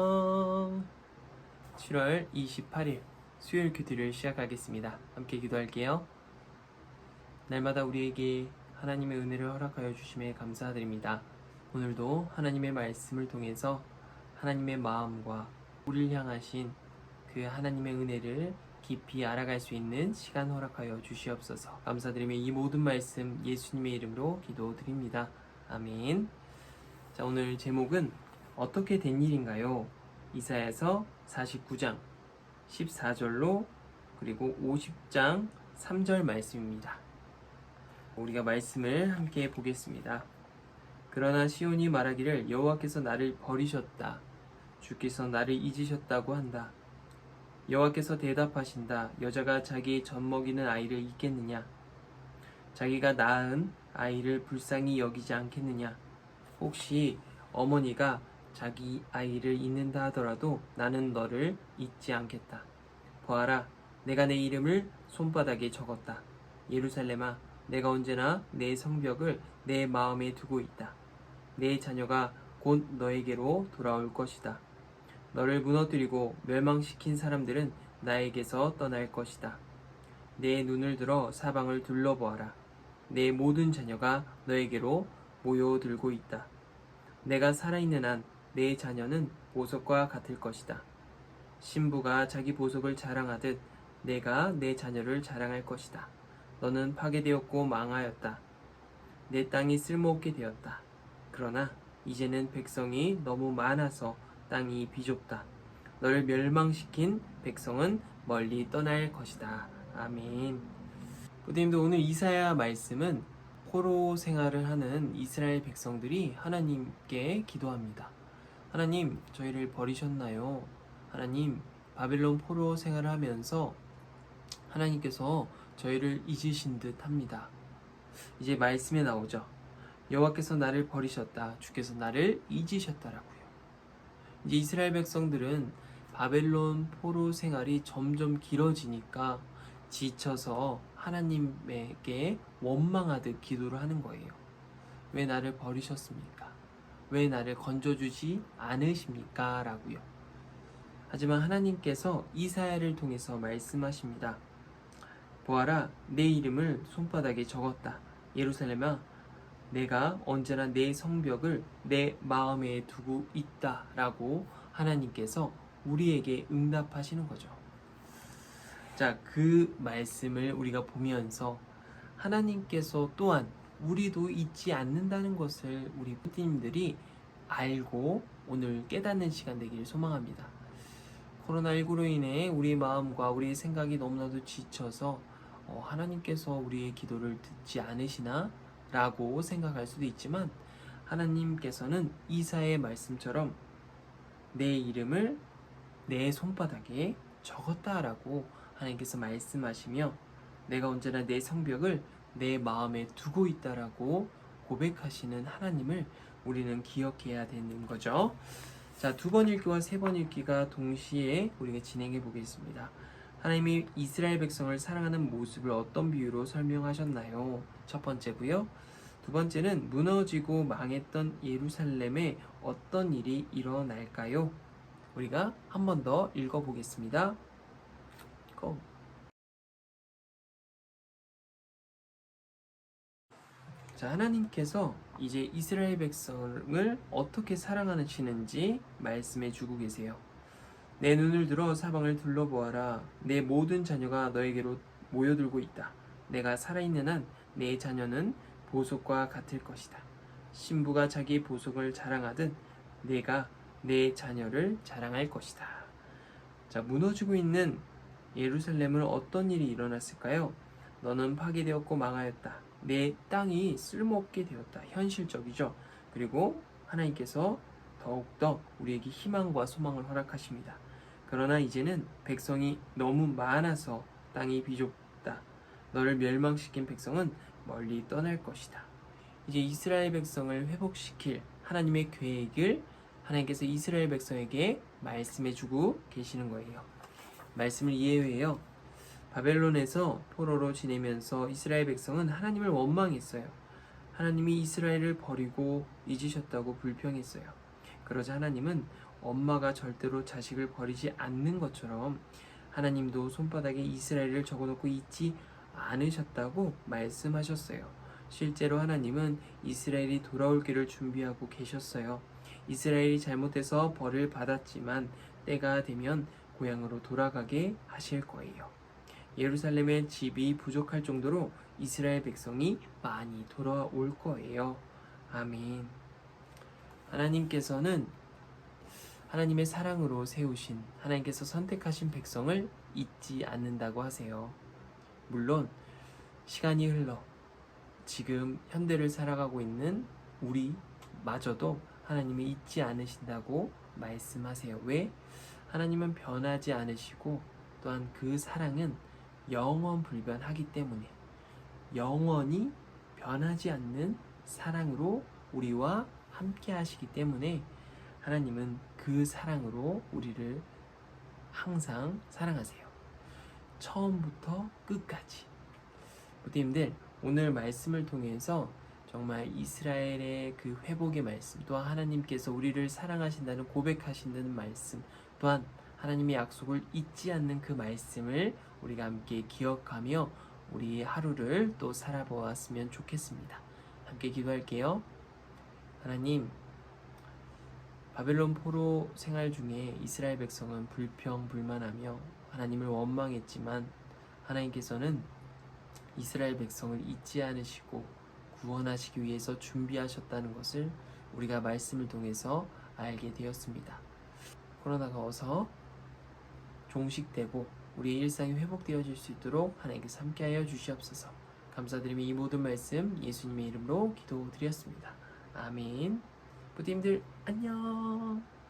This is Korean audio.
안녕. 7월 28일 수요일 큐티를 시작하겠습니다. 함께 기도할게요. 날마다 우리에게 하나님의 은혜를 허락하여 주심에 감사드립니다. 오늘도 하나님의 말씀을 통해서 하나님의 마음과 우리를 향하신 그 하나님의 은혜를 깊이 알아갈 수 있는 시간 허락하여 주시옵소서. 감사드리며 이 모든 말씀 예수님의 이름으로 기도드립니다. 아멘. 자, 오늘 제목은 어떻게 된 일인가요? 이사야서 49장 14절로 그리고 50장 3절 말씀입니다. 우리가 말씀을 함께 보겠습니다. 그러나 시온이 말하기를 여호와께서 나를 버리셨다. 주께서 나를 잊으셨다고 한다. 여호와께서 대답하신다. 여자가 자기 젖먹이는 아이를 잊겠느냐? 자기가 낳은 아이를 불쌍히 여기지 않겠느냐? 혹시 어머니가 자기 아이를 잊는다 하더라도 나는 너를 잊지 않겠다. 보아라, 내가 내 이름을 손바닥에 적었다. 예루살렘아, 내가 언제나 내 성벽을 내 마음에 두고 있다. 내 자녀가 곧 너에게로 돌아올 것이다. 너를 무너뜨리고 멸망시킨 사람들은 나에게서 떠날 것이다. 내 눈을 들어 사방을 둘러보아라. 내 모든 자녀가 너에게로 모여들고 있다. 내가 살아있는 한 내 자녀는 보석과 같을 것이다. 신부가 자기 보석을 자랑하듯 내가 내 자녀를 자랑할 것이다. 너는 파괴되었고 망하였다. 내 땅이 쓸모없게 되었다. 그러나 이제는 백성이 너무 많아서 땅이 비좁다. 너를 멸망시킨 백성은 멀리 떠날 것이다. 아멘. 부모님도 오늘 이사야 말씀은 포로 생활을 하는 이스라엘 백성들이 하나님께 기도합니다. 하나님, 저희를 버리셨나요? 하나님, 바벨론 포로 생활을 하면서 하나님께서 저희를 잊으신 듯 합니다. 이제 말씀에 나오죠. 여호와께서 나를 버리셨다. 주께서 나를 잊으셨다라고요. 이제 이스라엘 백성들은 바벨론 포로 생활이 점점 길어지니까 지쳐서 하나님에게 원망하듯 기도를 하는 거예요. 왜 나를 버리셨습니까? 왜 나를 건져주지 않으십니까? 라고요. 하지만 하나님께서 이사야를 통해서 말씀하십니다. 보아라, 내 이름을 손바닥에 적었다. 예루살렘아, 내가 언제나 내 성벽을 내 마음에 두고 있다. 라고 하나님께서 우리에게 응답하시는 거죠. 자, 그 말씀을 우리가 보면서 하나님께서 또한 우리도 잊지 않는다는 것을 우리 부모님들이 알고 오늘 깨닫는 시간 되기를 소망합니다. 코로나19로 인해 우리의 마음과 우리의 생각이 너무나도 지쳐서 하나님께서 우리의 기도를 듣지 않으시나? 라고 생각할 수도 있지만 하나님께서는 이사야의 말씀처럼 내 이름을 내 손바닥에 적었다라고 하나님께서 말씀하시며 내가 언제나 내 성벽을 내 마음에 두고 있다라고 고백하시는 하나님을 우리는 기억해야 되는 거죠. 자, 2번 읽기와 3번 읽기가 동시에 우리가 진행해 보겠습니다. 하나님이 이스라엘 백성을 사랑하는 모습을 어떤 비유로 설명하셨나요? 첫 번째고요. 두 번째는 무너지고 망했던 예루살렘에 어떤 일이 일어날까요? 우리가 한 번 더 읽어보겠습니다. 고! 자, 하나님께서 이제 이스라엘 백성을 어떻게 사랑하시는지 말씀해 주고 계세요. 내 눈을 들어 사방을 둘러보아라. 내 모든 자녀가 너에게로 모여들고 있다. 내가 살아있는 한 내 자녀는 보석과 같을 것이다. 신부가 자기 보석을 자랑하듯 내가 내 자녀를 자랑할 것이다. 자, 무너지고 있는 예루살렘은 어떤 일이 일어났을까요? 너는 파괴되었고 망하였다. 내 땅이 쓸모없게 되었다. 현실적이죠. 그리고 하나님께서 더욱더 우리에게 희망과 소망을 허락하십니다. 그러나 이제는 백성이 너무 많아서 땅이 비좁다. 너를 멸망시킨 백성은 멀리 떠날 것이다. 이제 이스라엘 백성을 회복시킬 하나님의 계획을 하나님께서 이스라엘 백성에게 말씀해주고 계시는 거예요. 말씀을 이해해요. 바벨론에서 포로로 지내면서 이스라엘 백성은 하나님을 원망했어요. 하나님이 이스라엘을 버리고 잊으셨다고 불평했어요. 그러자 하나님은 엄마가 절대로 자식을 버리지 않는 것처럼 하나님도 손바닥에 이스라엘을 적어놓고 잊지 않으셨다고 말씀하셨어요. 실제로 하나님은 이스라엘이 돌아올 길을 준비하고 계셨어요. 이스라엘이 잘못해서 벌을 받았지만 때가 되면 고향으로 돌아가게 하실 거예요. 예루살렘의 집이 부족할 정도로 이스라엘 백성이 많이 돌아올 거예요. 아멘. 하나님께서는 하나님의 사랑으로 세우신, 하나님께서 선택하신 백성을 잊지 않는다고 하세요. 물론 시간이 흘러 지금 현대를 살아가고 있는 우리마저도 하나님이 잊지 않으신다고 말씀하세요. 왜? 하나님은 변하지 않으시고 또한 그 사랑은 영원 불변하기 때문에, 영원히 변하지 않는 사랑으로 우리와 함께 하시기 때문에 하나님은 그 사랑으로 우리를 항상 사랑하세요. 처음부터 끝까지. 부모님들, 오늘 말씀을 통해서 정말 이스라엘의 그 회복의 말씀, 또한 하나님께서 우리를 사랑하신다는 고백하신다는 말씀, 또한 하나님의 약속을 잊지 않는 그 말씀을 우리가 함께 기억하며 우리 하루를 또 살아보았으면 좋겠습니다. 함께 기도할게요. 하나님, 바벨론 포로 생활 중에 이스라엘 백성은 불평불만하며 하나님을 원망했지만 하나님께서는 이스라엘 백성을 잊지 않으시고 구원하시기 위해서 준비하셨다는 것을 우리가 말씀을 통해서 알게 되었습니다. 코로나가 어서 종식되고 우리의 일상이 회복되어질 수 있도록 하나님께서 함께하여 주시옵소서. 감사드리며 이 모든 말씀 예수님의 이름으로 기도드렸습니다. 아멘. 부모님들 안녕.